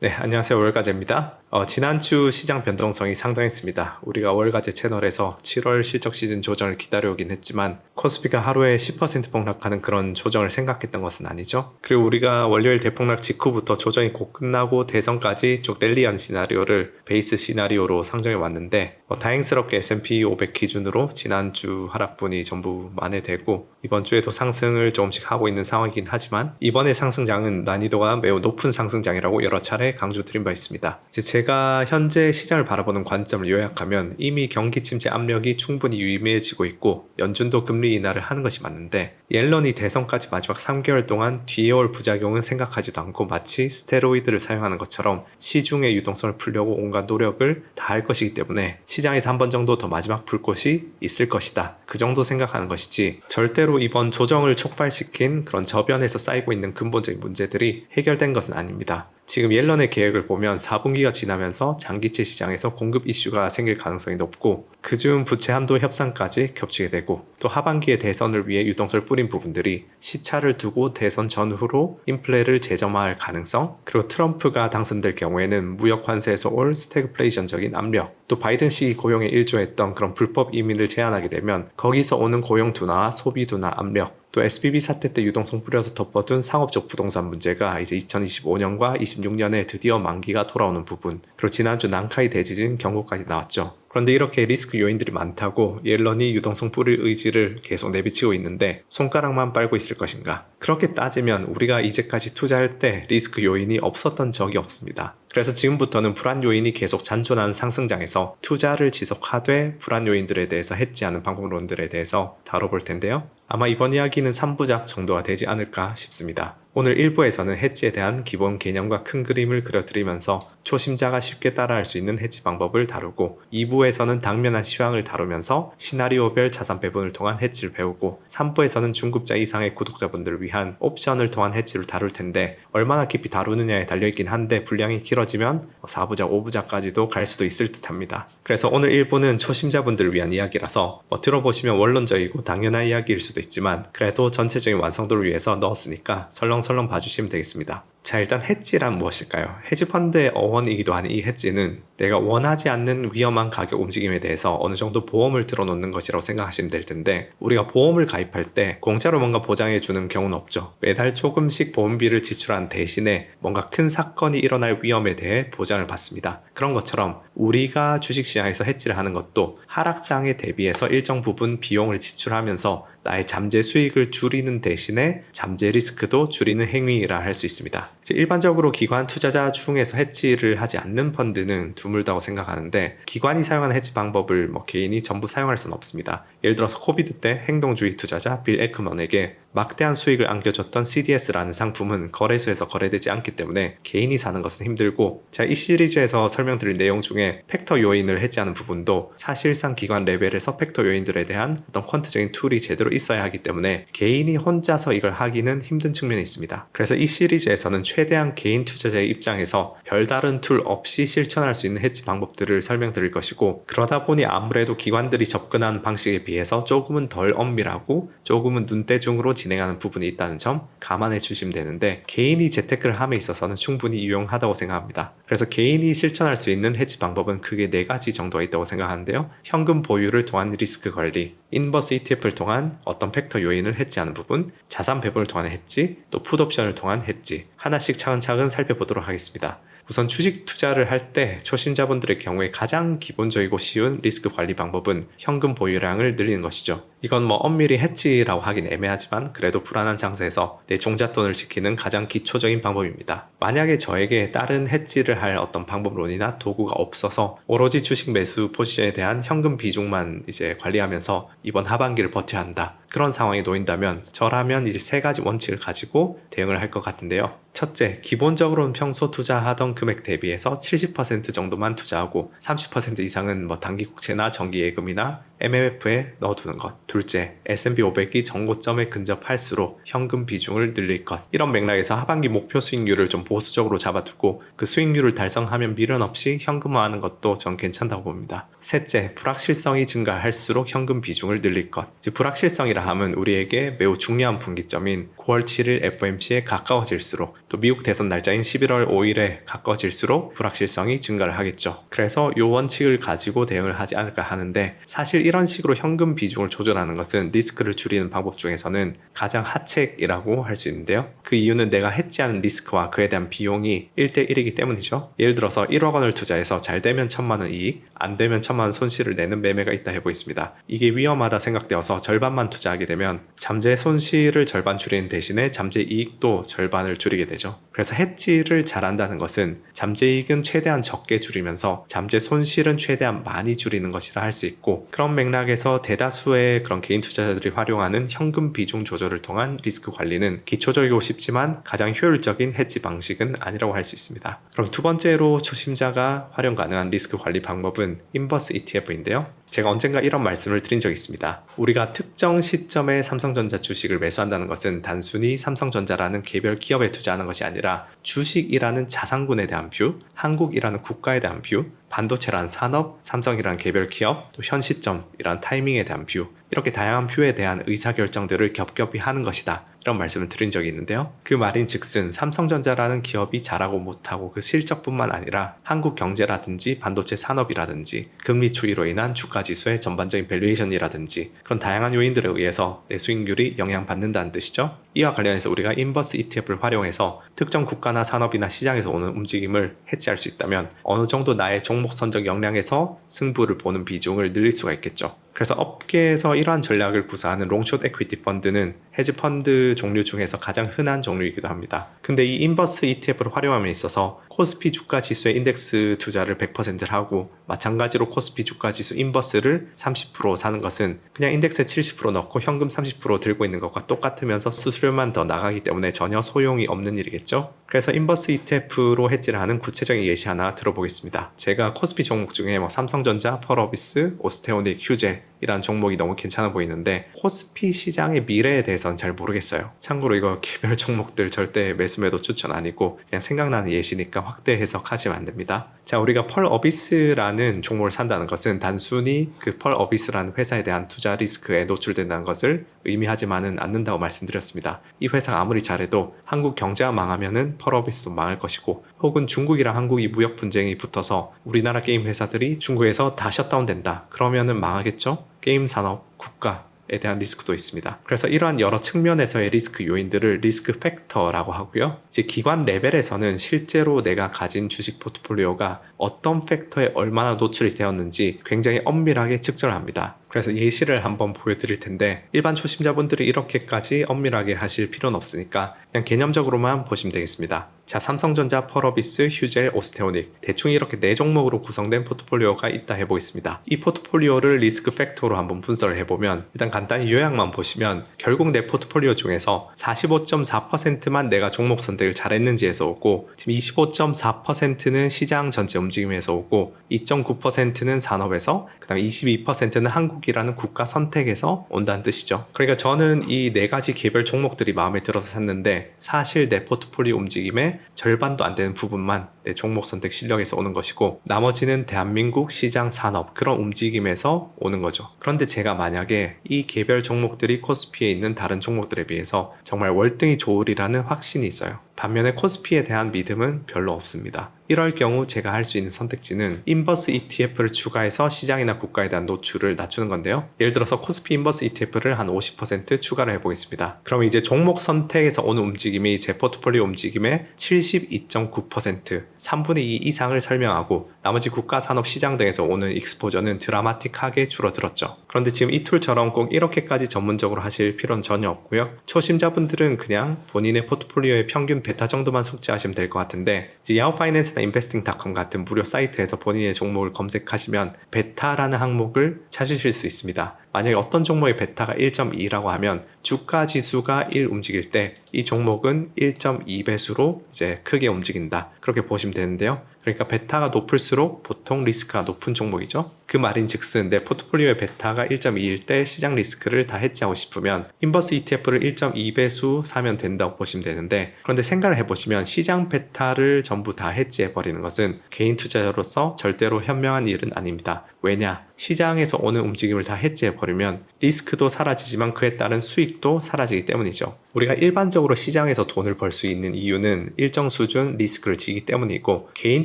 네, 안녕하세요. 월가제입니다. 지난주 시장 변동성이 상당했습니다. 우리가 월가제 채널에서 7월 실적 시즌 조정을 기다려오긴 했지만 코스피가 하루에 10% 폭락하는 그런 조정을 생각했던 것은 아니죠. 그리고 우리가 월요일 대폭락 직후부터 조정이 곧 끝나고 대선까지 쭉 랠리하는 시나리오를 베이스 시나리오로 상정해 왔는데 다행스럽게 S&P 500 기준으로 지난주 하락분이 전부 만회되고 이번 주에도 상승을 조금씩 하고 있는 상황이긴 하지만 이번의 상승장은 난이도가 매우 높은 상승장이라고 여러 차례 강조드린 바 있습니다. 이제 제가 현재 시장을 바라보는 관점을 요약하면 이미 경기 침체 압력이 충분히 유의미해지고 있고 연준도 금리 인하를 하는 것이 맞는데 옐런이 대선까지 마지막 3개월 동안 뒤에 올 부작용은 생각하지도 않고 마치 스테로이드를 사용하는 것처럼 시중의 유동성을 풀려고 온갖 노력을 다 할 것이기 때문에 시장에서 한 번 정도 더 마지막 불꽃이 있을 것이다. 그 정도 생각하는 것이지 절대로 이번 조정을 촉발시킨 그런 저변에서 쌓이고 있는 근본적인 문제들이 해결된 것은 아닙니다. 지금 옐런의 계획을 보면 4분기가 지나면서 장기채 시장에서 공급 이슈가 생길 가능성이 높고 그중 부채 한도 협상까지 겹치게 되고 또 하반기에 대선을 위해 유동성을 뿌린 부분들이 시차를 두고 대선 전후로 인플레를 재점화할 가능성 그리고 트럼프가 당선될 경우에는 무역 관세에서 올 스태그플레이션적인 압력 또 바이든 시 고용에 일조했던 그런 불법 이민을 제한하게 되면 거기서 오는 고용 둔화와 소비 둔화 압력 또 SBB 사태 때 유동성 뿌려서 덮어둔 상업적 부동산 문제가 이제 2025년과 26년에 드디어 만기가 돌아오는 부분 그리고 지난주 난카이 대지진 경고까지 나왔죠. 그런데 이렇게 리스크 요인들이 많다고 옐런이 유동성 뿌릴 의지를 계속 내비치고 있는데 손가락만 빨고 있을 것인가? 그렇게 따지면 우리가 이제까지 투자할 때 리스크 요인이 없었던 적이 없습니다. 그래서 지금부터는 불안 요인이 계속 잔존하는 상승장에서 투자를 지속하되 불안 요인들에 대해서 해지하는 방법론들에 대해서 다뤄볼 텐데요. 아마 이번 이야기는 3부작 정도가 되지 않을까 싶습니다. 오늘 1부에서는 해지에 대한 기본 개념과 큰 그림을 그려드리면서 초심자가 쉽게 따라할 수 있는 해지 방법을 다루고 2부에서는 당면한 시황을 다루면서 시나리오별 자산 배분을 통한 해지를 배우고 3부에서는 중급자 이상의 구독자분들을 위한 옵션을 통한 해지를 다룰 텐데 얼마나 깊이 다루느냐에 달려있긴 한데 분량이 길어지면 4부작, 5부작까지도 갈 수도 있을 듯 합니다. 그래서 오늘 1부는 초심자분들을 위한 이야기라서 들어보시면 원론적이고 당연한 이야기일 수도 있지만 그래도 전체적인 완성도를 위해서 넣었으니까 설렁설렁 봐주시면 되겠습니다. 자, 일단 해지란 무엇일까요? 헤지펀드의 어원이기도 한 이 해지는 내가 원하지 않는 위험한 가격 움직임에 대해서 어느 정도 보험을 들어놓는 것이라고 생각하시면 될 텐데 우리가 보험을 가입할 때 공짜로 뭔가 보장해 주는 경우는 없죠. 매달 조금씩 보험비를 지출한 대신에 뭔가 큰 사건이 일어날 위험에 대해 보장을 받습니다. 그런 것처럼 우리가 주식시장에서 해지를 하는 것도 하락장에 대비해서 일정 부분 비용을 지출하면서 나의 잠재 수익을 줄이는 대신에 잠재 리스크도 줄이는 행위라 할 수 있습니다. 일반적으로 기관 투자자 중에서 해지를 하지 않는 펀드는 드물다고 생각하는데 기관이 사용하는 해지 방법을 개인이 전부 사용할 수는 없습니다. 예를 들어서 코비드 때 행동주의 투자자 빌 에크먼에게 막대한 수익을 안겨줬던 CDS라는 상품은 거래소에서 거래되지 않기 때문에 개인이 사는 것은 힘들고 제가 이 시리즈에서 설명드린 내용 중에 팩터 요인을 해지하는 부분도 사실상 기관 레벨에서 팩터 요인들에 대한 어떤 퀀트적인 툴이 제대로 있어야 하기 때문에 개인이 혼자서 이걸 하기는 힘든 측면이 있습니다. 그래서 이 시리즈에서는 최대한 개인 투자자의 입장에서 별다른 툴 없이 실천할 수 있는 해지 방법들을 설명드릴 것이고 그러다 보니 아무래도 기관들이 접근한 방식에 비해서 조금은 덜 엄밀하고 조금은 눈대중으로 진행하는 부분이 있다는 점 감안해 주시면 되는데 개인이 재테크를 함에 있어서는 충분히 유용하다고 생각합니다. 그래서 개인이 실천할 수 있는 해지 방법은 크게 4가지 정도가 있다고 생각하는데요. 현금 보유를 통한 리스크 관리, 인버스 ETF를 통한 어떤 팩터 요인을 해지하는 부분, 자산 배분을 통한 해지, 또 풋옵션을 통한 해지 하나씩 차근차근 살펴보도록 하겠습니다. 우선 주식 투자를 할 때 초심자분들의 경우에 가장 기본적이고 쉬운 리스크 관리 방법은 현금 보유량을 늘리는 것이죠. 이건 엄밀히 해치라고 하긴 애매하지만 그래도 불안한 장세에서 내 종잣돈을 지키는 가장 기초적인 방법입니다. 만약에 저에게 다른 해치를 할 어떤 방법론이나 도구가 없어서 오로지 주식 매수 포지션에 대한 현금 비중만 이제 관리하면서 이번 하반기를 버텨야 한다. 그런 상황에 놓인다면 저라면 이제 3가지 원칙을 가지고 대응을 할 것 같은데요. 첫째, 기본적으로는 평소 투자하던 금액 대비해서 70% 정도만 투자하고 30% 이상은 단기 국채나 정기 예금이나 MMF에 넣어두는 것. 둘째, S&P 500이 정고점에 근접할수록 현금 비중을 늘릴 것. 이런 맥락에서 하반기 목표 수익률을 좀 보수적으로 잡아두고 그 수익률을 달성하면 미련 없이 현금화하는 것도 전 괜찮다고 봅니다. 셋째, 불확실성이 증가할수록 현금 비중을 늘릴 것. 즉 불확실성이라 함은 우리에게 매우 중요한 분기점인 9월 7일 FOMC에 가까워질수록 또 미국 대선 날짜인 11월 5일에 가까워질수록 불확실성이 증가를 하겠죠. 그래서 이 원칙을 가지고 대응을 하지 않을까 하는데, 사실 이런 식으로 현금 비중을 조절하는 것은 리스크를 줄이는 방법 중에서는 가장 하책이라고 할 수 있는데요. 그 이유는 내가 해지하는 리스크와 그에 대한 비용이 1대1이기 때문이죠. 예를 들어서 1억 원을 투자해서 잘 되면 1,000만 원 이익, 안 되면 1,000만 원 손실을 내는 매매가 있다 해보겠습니다. 이게 위험하다 생각되어서 절반만 투자하게 되면 잠재 손실을 절반 줄이는 대신에 잠재 이익도 절반을 줄이게 되죠. 그래서 해지를 잘한다는 것은 잠재 이익은 최대한 적게 줄이면서 잠재 손실은 최대한 많이 줄이는 것이라 할 수 있고, 그런 맥락에서 대다수의 그런 개인 투자자들이 활용하는 현금 비중 조절을 통한 리스크 관리는 기초적이고 쉽지만 가장 효율적인 해지 방식은 아니라고 할 수 있습니다. 그럼 두 번째로 초심자가 활용 가능한 리스크 관리 방법은 인버스 ETF인데요. 제가 언젠가 이런 말씀을 드린 적이 있습니다. 우리가 특정 시점에 삼성전자 주식을 매수한다는 것은 단순히 삼성전자라는 개별 기업에 투자하는 것이 아니라 주식이라는 자산군에 대한 뷰, 한국이라는 국가에 대한 뷰, 반도체라는 산업, 삼성이라는 개별 기업, 또 현 시점이라는 타이밍에 대한 뷰, 이렇게 다양한 뷰에 대한 의사결정들을 겹겹이 하는 것이다. 이런 말씀을 드린 적이 있는데요. 그 말인 즉슨 삼성전자라는 기업이 잘하고 못하고 그 실적뿐만 아니라 한국 경제라든지 반도체 산업이라든지 금리 추이로 인한 주가지수의 전반적인 밸류에이션이라든지 그런 다양한 요인들에 의해서 내 수익률이 영향받는다는 뜻이죠. 이와 관련해서 우리가 인버스 ETF를 활용해서 특정 국가나 산업이나 시장에서 오는 움직임을 해지할 수 있다면 어느 정도 나의 종목 선정 역량에서 승부를 보는 비중을 늘릴 수가 있겠죠. 그래서 업계에서 이러한 전략을 구사하는 롱숏 에퀴티 펀드는 헤지 펀드 종류 중에서 가장 흔한 종류이기도 합니다. 근데 이 인버스 ETF를 활용함에 있어서 코스피 주가 지수의 인덱스 투자를 100%를 하고, 마찬가지로 코스피 주가 지수 인버스를 30% 사는 것은 그냥 인덱스에 70% 넣고 현금 30% 들고 있는 것과 똑같으면서 수수료만 더 나가기 때문에 전혀 소용이 없는 일이겠죠. 그래서 인버스 ETF로 해지를 하는 구체적인 예시 하나 들어보겠습니다. 제가 코스피 종목 중에 삼성전자, 펄어비스, 오스테오닉, 휴젤 이란 종목이 너무 괜찮아 보이는데 코스피 시장의 미래에 대해서는 잘 모르겠어요. 참고로 이거 개별 종목들 절대 매수 매도 추천 아니고 그냥 생각나는 예시니까 확대 해석하시면 안 됩니다. 자, 우리가 펄어비스라는 종목을 산다는 것은 단순히 그 펄어비스라는 회사에 대한 투자 리스크에 노출된다는 것을 의미하지만은 않는다고 말씀드렸습니다. 이 회사가 아무리 잘해도 한국 경제가 망하면은 펄어비스도 망할 것이고, 혹은 중국이랑 한국이 무역 분쟁이 붙어서 우리나라 게임 회사들이 중국에서 다 셧다운된다. 그러면은 망하겠죠? 게임 산업, 국가에 대한 리스크도 있습니다. 그래서 이러한 여러 측면에서의 리스크 요인들을 리스크 팩터라고 하고요. 이제 기관 레벨에서는 실제로 내가 가진 주식 포트폴리오가 어떤 팩터에 얼마나 노출이 되었는지 굉장히 엄밀하게 측정을 합니다. 그래서 예시를 한번 보여드릴 텐데, 일반 초심자분들이 이렇게까지 엄밀하게 하실 필요는 없으니까 그냥 개념적으로만 보시면 되겠습니다. 자, 삼성전자, 펄어비스, 휴젤, 오스테오닉 대충 이렇게 4종목으로 구성된 포트폴리오가 있다 해보겠습니다. 이 포트폴리오를 리스크 팩터로 한번 분석을 해보면, 일단 간단히 요약만 보시면 결국 내 포트폴리오 중에서 45.4%만 내가 종목 선택을 잘했는지에서 오고, 지금 25.4%는 시장 전체 움직임에서 오고, 2.9%는 산업에서, 그 다음 22%는 한국이라는 국가 선택에서 온다는 뜻이죠. 그러니까 저는 이 4가지 개별 종목들이 마음에 들어서 샀는데, 사실 내 포트폴리오 움직임의 절반도 안 되는 부분만 내 종목 선택 실력에서 오는 것이고, 나머지는 대한민국 시장 산업 그런 움직임에서 오는 거죠. 그런데 제가 만약에 이 개별 종목들이 코스피에 있는 다른 종목들에 비해서 정말 월등히 좋으리라는 확신이 있어요. 반면에 코스피에 대한 믿음은 별로 없습니다. 이럴 경우 제가 할 수 있는 선택지는 인버스 ETF를 추가해서 시장이나 국가에 대한 노출을 낮추는 건데요. 예를 들어서 코스피 인버스 ETF를 한 50% 추가를 해보겠습니다. 그럼 이제 종목 선택에서 오는 움직임이 제 포트폴리오 움직임의 72.9%, 3분의 2 이상을 설명하고, 나머지 국가, 산업, 시장 등에서 오는 익스포저는 드라마틱하게 줄어들었죠. 그런데 지금 이 툴처럼 꼭 이렇게까지 전문적으로 하실 필요는 전혀 없고요. 초심자분들은 그냥 본인의 포트폴리오의 평균 베타 정도만 숙지하시면 될 것 같은데, 이제 야후 파이낸스나 investing.com 같은 무료 사이트에서 본인의 종목을 검색하시면 베타라는 항목을 찾으실 수 있습니다. 만약에 어떤 종목의 베타가 1.2라고 하면 주가 지수가 1 움직일 때 이 종목은 1.2배수로 이제 크게 움직인다. 그렇게 보시면 되는데요. 그러니까 베타가 높을수록 보통 리스크가 높은 종목이죠. 그 말인즉슨 내 포트폴리오의 베타가 1.2일 때 시장 리스크를 다 해지하고 싶으면 인버스 ETF를 1.2배수 사면 된다고 보시면 되는데, 그런데 생각을 해보시면 시장 베타를 전부 다 해지해버리는 것은 개인 투자자로서 절대로 현명한 일은 아닙니다. 왜냐? 시장에서 오는 움직임을 다 해지해버리면 리스크도 사라지지만 그에 따른 수익도 사라지기 때문이죠. 우리가 일반적으로 시장에서 돈을 벌 수 있는 이유는 일정 수준 리스크를 지기 때문이고, 개인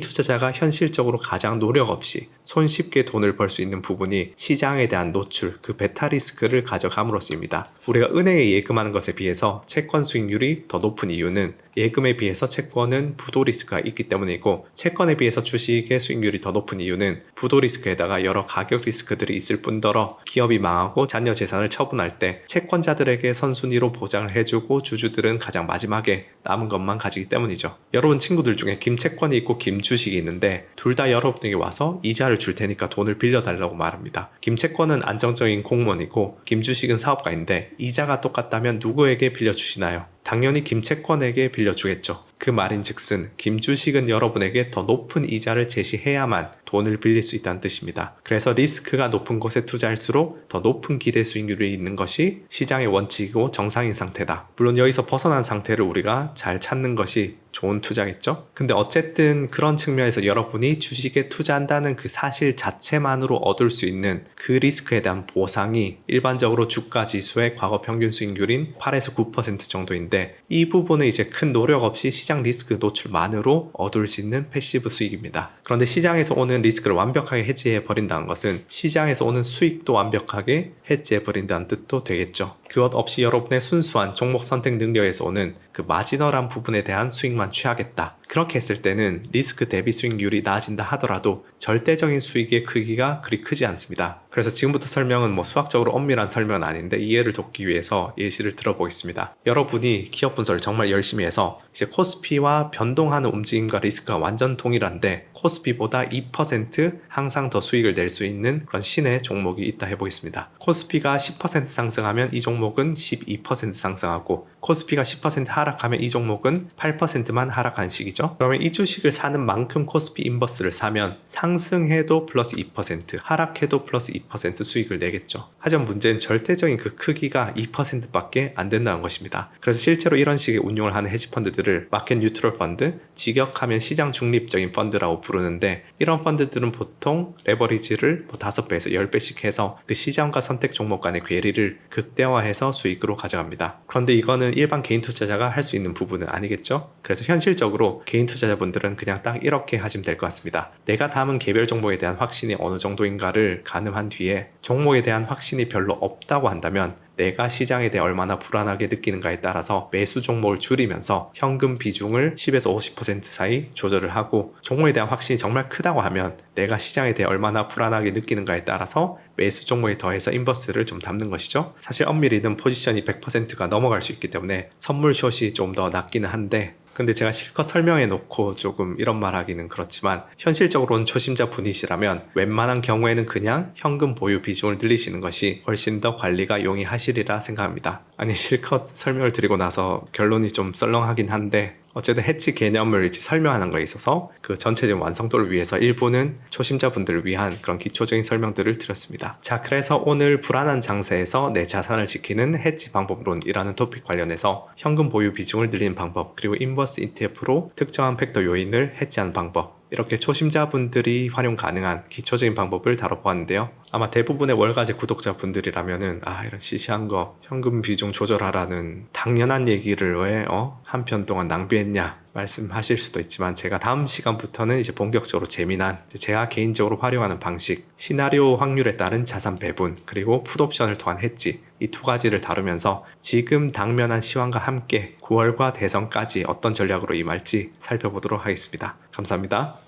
투자자가 현실적으로 가장 노력 없이 손쉽게 돈을 벌 수 있는 부분이 시장에 대한 노출, 그 베타 리스크를 가져감으로써입니다. 우리가 은행에 예금하는 것에 비해서 채권 수익률이 더 높은 이유는 예금에 비해서 채권은 부도 리스크가 있기 때문이고, 채권에 비해서 주식의 수익률이 더 높은 이유는 부도 리스크에다가 여러 가격 리스크들이 있을 뿐더러 기업이 망하고 잔여 재산을 처분할 때 채권자들에게 선순위로 보장을 해주고 주주들은 가장 마지막에 남은 것만 가지기 때문이죠. 여러분 친구들 중에 김채권이 있고 김주식이 있는데 둘 다 여러분에게 와서 이자를 줄 테니까 돈을 빌려달라고 말합니다. 김채권은 안정적인 공무원이고 김주식은 사업가인데 이자가 똑같다면 누구에게 빌려주시나요? 당연히 김채권에게 빌려주겠죠. 그 말인즉슨 김주식은 여러분에게 더 높은 이자를 제시해야만 돈을 빌릴 수 있다는 뜻입니다. 그래서 리스크가 높은 곳에 투자할수록 더 높은 기대 수익률이 있는 것이 시장의 원칙이고 정상인 상태다. 물론 여기서 벗어난 상태를 우리가 잘 찾는 것이 좋은 투자겠죠? 근데 어쨌든 그런 측면에서 여러분이 주식에 투자한다는 그 사실 자체만으로 얻을 수 있는 그 리스크에 대한 보상이 일반적으로 주가 지수의 과거 평균 수익률인 8에서 9% 정도인데, 이 부분은 이제 큰 노력 없이 시장 리스크 노출만으로 얻을 수 있는 패시브 수익입니다. 그런데 시장에서 오는 리스크를 완벽하게 해지해 버린다는 것은 시장에서 오는 수익도 완벽하게 해지해 버린다는 뜻도 되겠죠. 그것 없이 여러분의 순수한 종목 선택 능력에서 오는 그 마지널한 부분에 대한 수익만 취하겠다. 그렇게 했을 때는 리스크 대비 수익률이 낮아진다 하더라도 절대적인 수익의 크기가 그리 크지 않습니다. 그래서 지금부터 설명은 수학적으로 엄밀한 설명은 아닌데 이해를 돕기 위해서 예시를 들어보겠습니다. 여러분이 기업 분석을 정말 열심히 해서 이제 코스피와 변동하는 움직임과 리스크가 완전 동일한데 코스피보다 2% 항상 더 수익을 낼 수 있는 그런 신의 종목이 있다 해보겠습니다. 코스피가 10% 상승하면 이 종목은 12% 상승하고, 코스피가 10% 하락하면 이 종목은 8%만 하락한 식이죠. 그러면 이 주식을 사는 만큼 코스피 인버스를 사면 상승해도 플러스 2%, 하락해도 플러스 2% 수익을 내겠죠. 하지만 문제는 절대적인 그 크기가 2%밖에 안 된다는 것입니다. 그래서 실제로 이런 식의 운용을 하는 헤지펀드들을 마켓 뉴트럴 펀드, 직역하면 시장 중립적인 펀드라고 부르는데, 이런 펀드들은 보통 레버리지를 5배에서 10배씩 해서 그 시장과 선택 종목 간의 괴리를 극대화해서 수익으로 가져갑니다. 그런데 이거는 일반 개인 투자자가 할 수 있는 부분은 아니겠죠? 그래서 현실적으로 개인 투자자분들은 그냥 딱 이렇게 하시면 될 것 같습니다. 내가 담은 개별 종목에 대한 확신이 어느 정도인가를 가늠한 뒤에 종목에 대한 확신이 별로 없다고 한다면 내가 시장에 대해 얼마나 불안하게 느끼는가에 따라서 매수 종목을 줄이면서 현금 비중을 10에서 50% 사이 조절을 하고, 종목에 대한 확신이 정말 크다고 하면 내가 시장에 대해 얼마나 불안하게 느끼는가에 따라서 매수 종목에 더해서 인버스를 좀 담는 것이죠. 사실 엄밀히는 포지션이 100%가 넘어갈 수 있기 때문에 선물 숏이 좀 더 낫기는 한데, 근데 제가 실컷 설명해 놓고 조금 이런 말 하기는 그렇지만 현실적으로는 초심자 분이시라면 웬만한 경우에는 그냥 현금 보유 비중을 늘리시는 것이 훨씬 더 관리가 용이하시리라 생각합니다. 아니 실컷 설명을 드리고 나서 결론이 좀 썰렁하긴 한데, 어쨌든 해치 개념을 이제 설명하는 거에 있어서 그 전체적인 완성도를 위해서 일부는 초심자분들을 위한 그런 기초적인 설명들을 드렸습니다. 자, 그래서 오늘 불안한 장세에서 내 자산을 지키는 해치 방법론이라는 토픽 관련해서 현금 보유 비중을 늘리는 방법, 그리고 인버스 ETF로 특정한 팩터 요인을 해치하는 방법, 이렇게 초심자분들이 활용 가능한 기초적인 방법을 다뤄보았는데요. 아마 대부분의 월가제 구독자분들이라면은 이런 시시한 거 현금 비중 조절하라는 당연한 얘기를 왜 한 편 동안 낭비했냐 말씀하실 수도 있지만, 제가 다음 시간부터는 이제 본격적으로 재미난 제가 개인적으로 활용하는 방식, 시나리오 확률에 따른 자산 배분, 그리고 풋옵션을 통한 해지, 이 두 가지를 다루면서 지금 당면한 시황과 함께 9월과 대선까지 어떤 전략으로 임할지 살펴보도록 하겠습니다. 감사합니다.